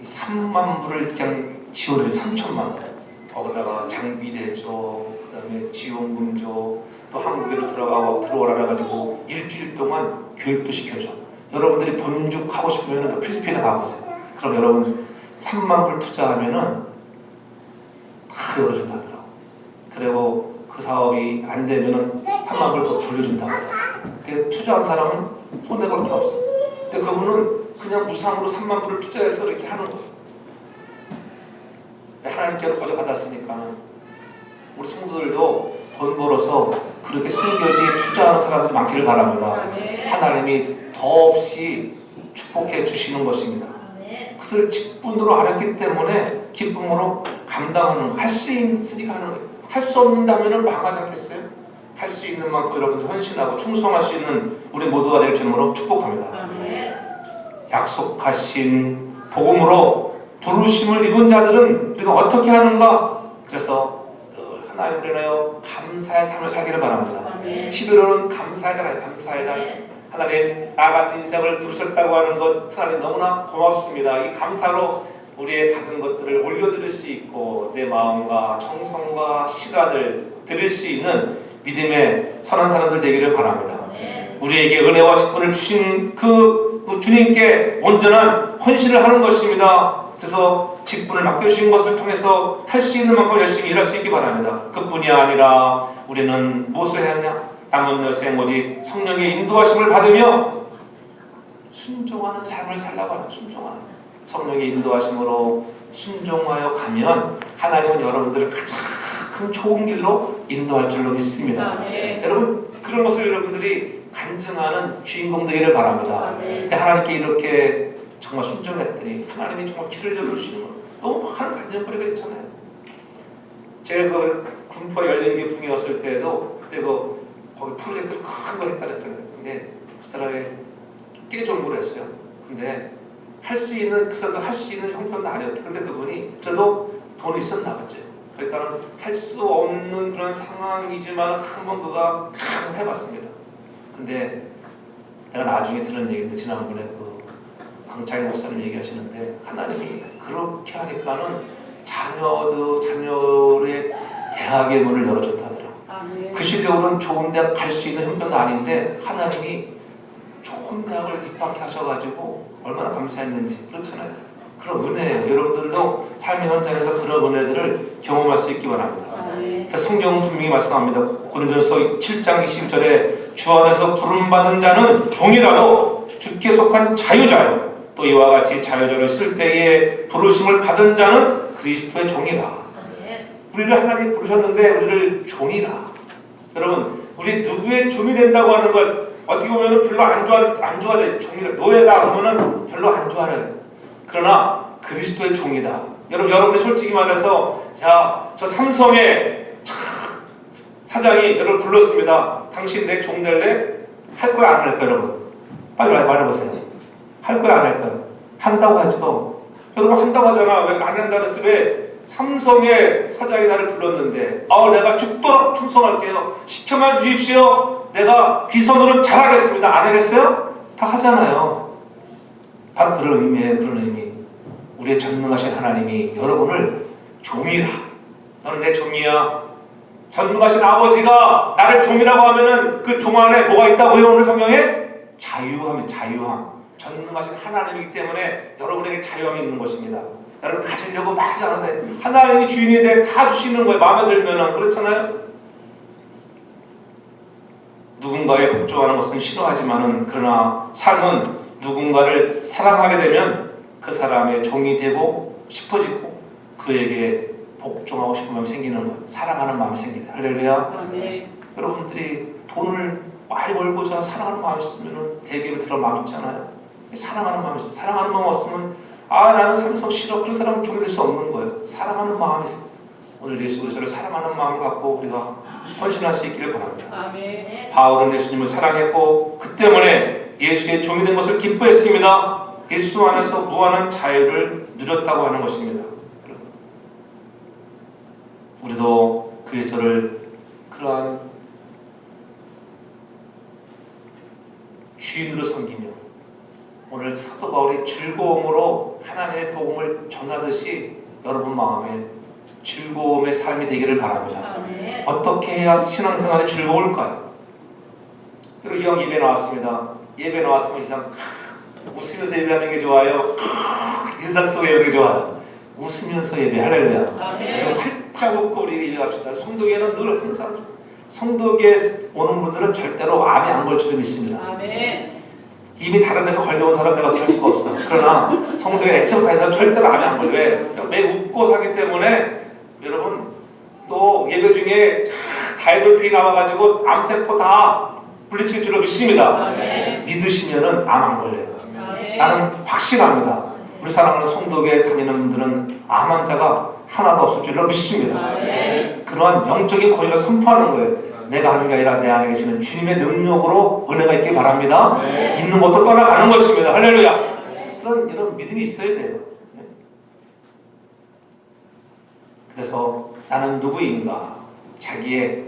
3만 불을 그냥 지원해요. 3천만 원. 거기다가 장비 대줘, 그 다음에 지원금 줘, 또 한국으로 들어오라 가지고 일주일 동안 교육도 시켜줘. 여러분들이 본죽 하고 싶으면 또 필리핀에 가보세요. 그럼 여러분 3만 불 투자하면은 다 열어준다 하더라고. 그리고 그 사업이 안 되면은 3만 불 더 돌려준다 하더라고. 투자한 사람은 손해볼 게 없어. 근데 그분은 그냥 무상으로 3만 불을 투자해서 이렇게 하는 거예요. 하나님께로 거저받았으니까 우리 성도들도 돈 벌어서 그렇게 선교지에 투자하는 사람들이 많기를 바랍니다. 하나님이 더없이 축복해 주시는 것입니다. 그것을 직분으로 알았기 때문에 기쁨으로 감당하는 거. 할 수 있으니까 하는 거예요. 할 수 없는다면 망하지 않겠어요? 할 수 있는 만큼 여러분들 헌신하고 충성할 수 있는 우리 모두가 될 줄로 축복합니다. 약속하신 복음으로 부르심을 입은 자들은 우리가 어떻게 하는가? 그래서 늘 하나님을 인하여 감사의 삶을 살기를 바랍니다. 11월은 감사의 달, 감사의 달. 하나님 나 같은 인생을 부르셨다고 하는 것 하나님 너무나 고맙습니다. 이 감사로 우리의 받은 것들을 올려드릴 수 있고 내 마음과 정성과 시간을 드릴 수 있는 믿음의 선한 사람들 되기를 바랍니다. 우리에게 은혜와 직분을 주신 그 주님께 온전한 헌신을 하는 것입니다. 그래서 직분을 맡겨주신 것을 통해서 할 수 있는 만큼 열심히 일할 수 있기 바랍니다. 그뿐이 아니라 우리는 무엇을 해야 하냐? 남은 여생 오직 성령의 인도하심을 받으며 순종하는 삶을 살라고 하는 순종하는 성령의 인도하심으로 순종하여 가면 하나님은 여러분들을 가장 좋은 길로 인도할 줄로 믿습니다. 여러분 그런 것을 여러분들이 간증하는 주인공 되기를 바랍니다. 근데 하나님께 이렇게 정말 순종했더니 하나님이 정말 길을 열어주시는 거 너무 많은 간증거리가 있잖아요. 제가 그 군포 열린교 붕에 왔을 때에도 그때 거기 프로젝트를 큰 거 했다 그랬잖아요. 근데 그 사람이 깨종부를 했어요. 근데 할 수 있는 그 사람도 할 수 있는 형편도 아니었대. 근데 그분이 그래도 돈이 있었나 봤죠. 그러니까 할 수 없는 그런 상황이지만 한번 그가 해봤습니다. 근데 내가 나중에 들은 얘기인데 지난번에 그 강창일 목사님 얘기하시는데 하나님이 그렇게 하니까는 자녀의 대학의 문을 열어줬다 하더라고요. 그 실력으로는 좋은 대학 갈 수 있는 형편도 아닌데 하나님이 좋은 대학을 입학해 하셔가지고 얼마나 감사했는지. 그렇잖아요. 그런 은혜예요. 여러분들도 삶의 현장에서 그런 은혜들을 경험할 수 있기 바랍니다. 그래서 성경은 분명히 말씀합니다. 고린도전서 7장 21절에 주 안에서 부름받은 자는 종이라도 주께 속한 자유자요 또 이와 같이 자유자를 쓸 때에 부르심을 받은 자는 그리스도의 종이라. 우리를 하나님 부르셨는데 우리를 종이라. 여러분 우리 누구의 종이 된다고 하는 것 어떻게 보면 별로 안 좋아하죠. 종이라 노예다 그러면은 별로 안 좋아해요. 그러나 그리스도의 종이다. 여러분이 솔직히 말해서 저 삼성의 사장이 여러분 불렀습니다. 당신 내 종 될래? 할 거야 안 할 거야 여러분? 빨리 말해보세요. 할 거야 안 할 거야? 한다고 하죠. 여러분 한다고 하잖아. 왜 안 한다고 했어? 왜? 삼성의 사장이 나를 불렀는데 내가 죽도록 충성할게요. 시켜만 주십시오. 내가 귀선으로 잘하겠습니다. 안 하겠어요? 다 하잖아요. 바로 그런 의미예요. 그런 의미. 우리의 전능하신 하나님이 여러분을 종이라. 너는 내 종이야. 전능하신 아버지가 나를 종이라고 하면은 그 종 안에 뭐가 있다고요? 오늘 성경에? 자유함이 자유함. 전능하신 하나님이기 때문에 여러분에게 자유함이 있는 것입니다. 여러분 가지려고 막 하지 않아도 돼. 하나님이 주인인데 다 주시는 거예요. 마음에 들면은. 그렇잖아요? 누군가에 복종하는 것은 싫어하지만은 그러나 삶은 누군가를 사랑하게 되면 그 사람의 종이 되고 싶어지고 그에게 복종하고 싶은 마음이 생기는 거예요. 사랑하는 마음이 생기다. 할렐루야. 여러분들이 돈을 많이 벌고자 사랑하는 마음이 있으면 대기업에 들어갈 마음 있잖아요. 사랑하는 마음이 있어요. 사랑하는 마음 없으면 나는 삼성 싫어. 그런 사람은 종이 될 수 없는 거예요. 사랑하는 마음이 있어요. 오늘 예수 그리스도를 사랑하는 마음을 갖고 우리가 헌신할 수 있기를 바랍니다. 아멘. 바울은 예수님을 사랑했고 그 때문에 예수의 종이 된 것을 기뻐했습니다. 예수 안에서 무한한 자유를 누렸다고 하는 것입니다. 우리도 그리스도를 그러한 주인으로 섬기며 오늘 사도 바울이 즐거움으로 하나님의 복음을 전하듯이 여러분 마음에 즐거움의 삶이 되기를 바랍니다. 아멘. 어떻게 해야 신앙생활이 즐거울까요? 그리고 이 형 예배 나왔습니다. 예배 나왔으면 이상 웃으면서 예배하는 게 좋아요? 인상 속에 예배하는 게 좋아요? 웃으면서 예배. 할렐루야. 그래서 활짝 웃고 우리 예배합시다. 성도에는 늘 항상 성도에 오는 분들은 절대로 암에 안 걸 줄 믿습니다. 아멘. 이미 다른 데서 걸려온 사람 내가 어떻게 할 수가 없어. 그러나 성도에 애처로 다니는 사람 절대로 암에 안 걸려. 왜? 매 웃고 사기 때문에 여러분 또 예배 중에 다이돌핀이 나와가지고 암세포 다 물리칠 줄로 믿습니다. 아멘. 믿으시면은 암 안 걸려요. 아멘. 나는 확신합니다. 우리 사랑하는 성도에 다니는 분들은 암 환자가 하나도 없을 줄로 믿습니다. 아멘. 그러한 영적인 권위를 선포하는 거예요. 내가 하는 게 아니라 내 안에 계시는 주님의 능력으로 은혜가 있길 바랍니다. 있는 것도 떠나가는 것입니다. 할렐루야. 그런 이런 믿음이 있어야 돼요. 그래서 나는 누구인가 자기의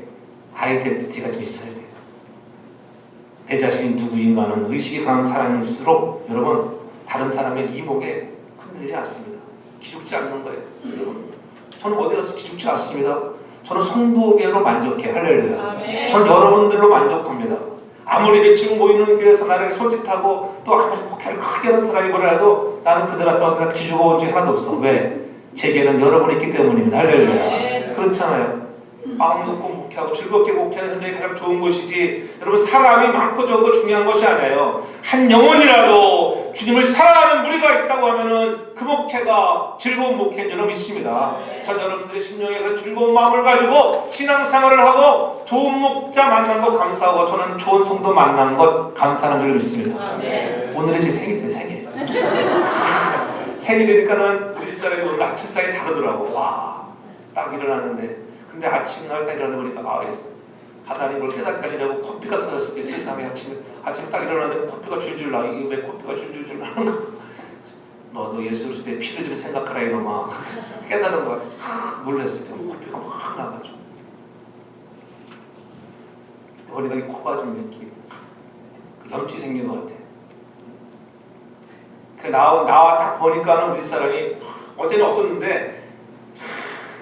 아이덴티티가 좀 있어야 돼요. 내 자신이 누구인가는 의식이 강한 사람일수록 여러분 다른 사람의 이목에 흔들리지 않습니다. 기죽지 않는 거예요. 여러분 저는 어디 가서 기죽지 않습니다. 저는 성도계로 만족해. 할렐루야. 아멘. 저는 여러분들로 만족합니다. 아무리 미팅 모이는 교회에서 나에게 솔직하고 또 아무리 목회를 크게 하는 사람이 뭐라도 나는 그들 앞에 와서 기죽어 온 적이 하나도 없어. 왜? 제게는 여러분이 있기 때문입니다. 할렐루야. 그렇잖아요. 마음 놓고 목회하고 즐겁게 목회하는 현장이 가장 좋은 것이지 여러분 사람이 많고 적고 중요한 것이 아니에요. 한 영혼이라도 주님을 사랑하는 무리가 있다고 하면은 그 목회가 즐거운 목회인 줄로 믿습니다. 전 여러분들의 심령에서 즐거운 마음을 가지고 신앙생활을 하고 좋은 목자 만난 것 감사하고 저는 좋은 성도 만난 것 감사하는 줄로 믿습니다. 아멘. 오늘이 제 생일이세요. 생일. 생일이니까는 우리 집사람이 오늘 아침상이 다르더라고. 와, 딱 일어났는데 근데 아침날 딱 일어나 보니까 하나님 뭘 깨닫게 하시냐고 코피가 터졌을 때 세상에 아침에 딱 일어났는데 코피가 줄줄 나. 이게 왜 코피가 줄줄 나는 거야? 너도 예수 그리스도의 피를 좀 생각하라 이놈아. 깨달은 것 같아서 놀랐어요. 코피가 막 나가지고 보니까 이 코가 좀 이렇게 염증이 생긴 것 같아. 그 나와 딱 보니까는 우리 사람이 어제는 없었는데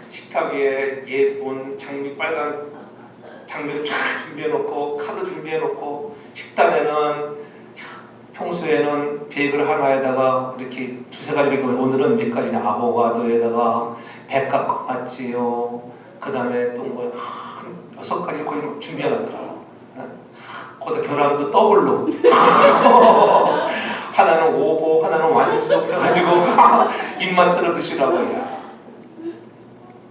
식탁 위에 예쁜 장미 빨간 장미를 쫙 준비해놓고 카드 준비해놓고 식단에는 평소에는 베이글 하나에다가 이렇게 두세 가지 베이글, 오늘은 몇 가지냐, 아보가도에다가 백합 껌았지요. 그 다음에 또 뭐, 6가지 거의 준비해놨더라고. 거기다 계란도 더블로. 하나는 오보, 하나는 완숙 해가지고 입만 떨어 드시라고. 야.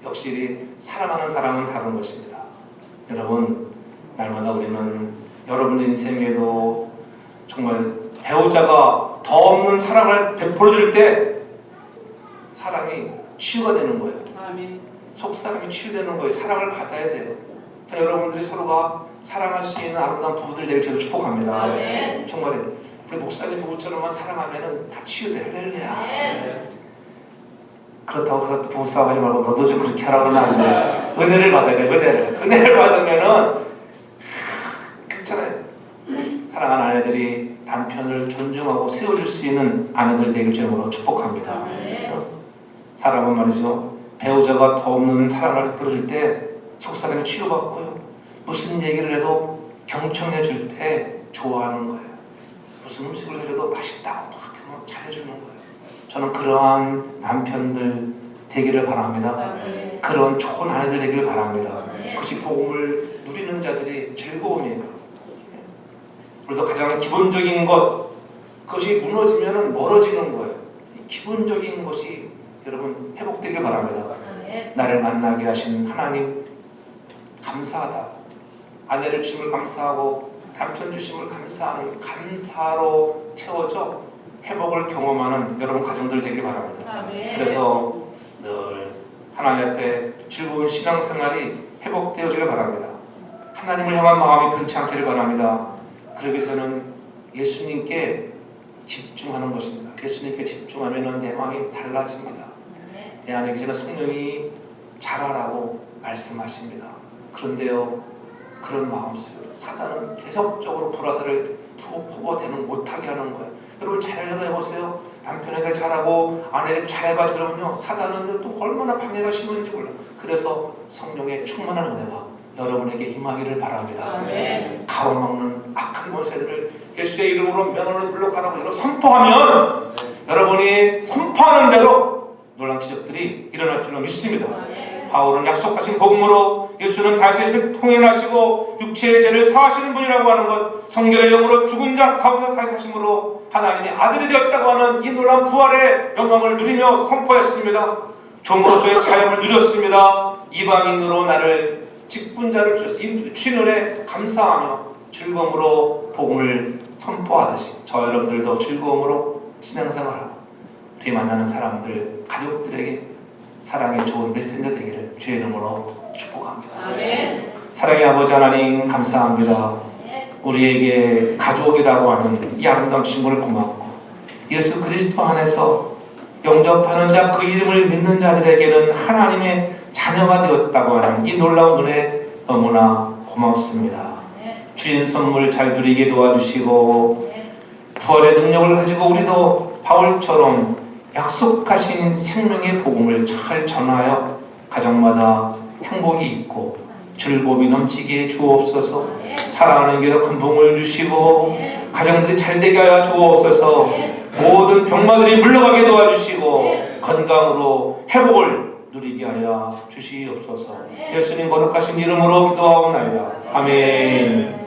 역시 사랑하는 사람은 다른 것입니다. 여러분, 날마다 우리는 여러분의 인생에도 정말 배우자가 더 없는 사랑을 베풀어줄 때 사람이 치유가 되는 거예요. 아멘. 속사람이 치유되는 거예요. 사랑을 받아야 돼요. 여러분들이 서로가 사랑할 수 있는 아름다운 부부들 되길 제가 축복합니다. 아멘. 정말 우리 목사님 부부처럼만 사랑하면 다 치유돼. 할렐루야. 그렇다고 해서 부부싸움하지 말고 너도 좀 그렇게 하라고 하면 안 돼. 은혜를 받아야 돼. 은혜를 받으면은 괜찮아요. 사랑하는 아내들이 남편을 존중하고 세워줄 수 있는 아내들 되길 주님으로 축복합니다. 사람은 말이죠, 배우자가 더 없는 사랑을 베풀어줄 때 속사람이 치유받고요, 무슨 얘기를 해도 경청해 줄 때 좋아하는 거예요. 무슨 음식을 해줘도 맛있다고 막 잘해주는 거예요. 저는 그러한 남편들 되기를 바랍니다. 그런 좋은 아내들 되기를 바랍니다. 그것이 복음을 누리는 자들이 즐거움이에요. 우리도 가장 기본적인 것, 그것이 무너지면 멀어지는 거예요. 기본적인 것이 여러분 회복되길 바랍니다. 나를 만나게 하신 하나님 감사하다. 아내를 주심을 감사하고 남편 주심을 감사하는 감사로 채워져 회복을 경험하는 여러분 가정들 되길 바랍니다. 그래서 늘 하나님 앞에 즐거운 신앙생활이 회복되어지길 바랍니다. 하나님을 향한 마음이 변치 않기를 바랍니다. 그러기 위해서는 예수님께 집중하는 것입니다. 예수님께 집중하면 내 마음이 달라집니다. 내 안에 계시는 성령이 잘하라고 말씀하십니다. 그런데요, 그런 마음속에도 사단은 계속적으로 불화살을 퍼부어대는 못하게 하는 거예요. 여러분 잘하려고 해보세요. 남편에게 잘하고 아내에게 잘해봐. 그러면요, 사단은 또 얼마나 방해가 심한지 몰라. 그래서 성령의 충만한 은혜가 여러분에게 임하기를 바랍니다. 가로막는 악한 권세들을 예수의 이름으로 명령을 물러가라고 여러분 선포하면 여러분이 선포하는 대로 놀라운 기적들이 일어날 줄로 믿습니다. 바울은 약속하신 복음으로 예수는 다윗을 통행하시고 육체의 죄를 사하시는 분이라고 하는 것, 성결의 영으로 죽은 자 가운데 다시 사심으로 하나님의 아들이 되었다고 하는 이 놀라운 부활의 영광을 누리며 선포했습니다. 종으로서의 자유를 누렸습니다. 이방인으로 나를 직분자를 주셔서 이 주인은에 감사하며 즐거움으로 복음을 선포하듯이 저 여러분들도 즐거움으로 신앙생활하고 우리 만나는 사람들, 가족들에게 사랑의 좋은 메신저 되기를 주의 이름으로 축복합니다. 아멘. 사랑의 아버지 하나님 감사합니다. 우리에게 가족이라고 하는 이 아름다운 친구를 고맙고 예수 그리스도 안에서 영접하는 자, 그 이름을 믿는 자들에게는 하나님의 자녀가 되었다고 하는 이 놀라운 은혜 너무나 고맙습니다. 주신 선물 잘 누리게 도와주시고 부활의 능력을 가지고 우리도 바울처럼 약속하신 생명의 복음을 잘 전하여 가정마다 행복이 있고 즐거움이 넘치게 주옵소서. 사랑하는 교회 큰 부흥을 주시고 가정들이 잘되게 하여 주옵소서. 모든 병마들이 물러가게 도와주시고 건강으로 회복을 누리게 하여 주시옵소서. 예수님 거룩하신 이름으로 기도하옵나이다. 아멘.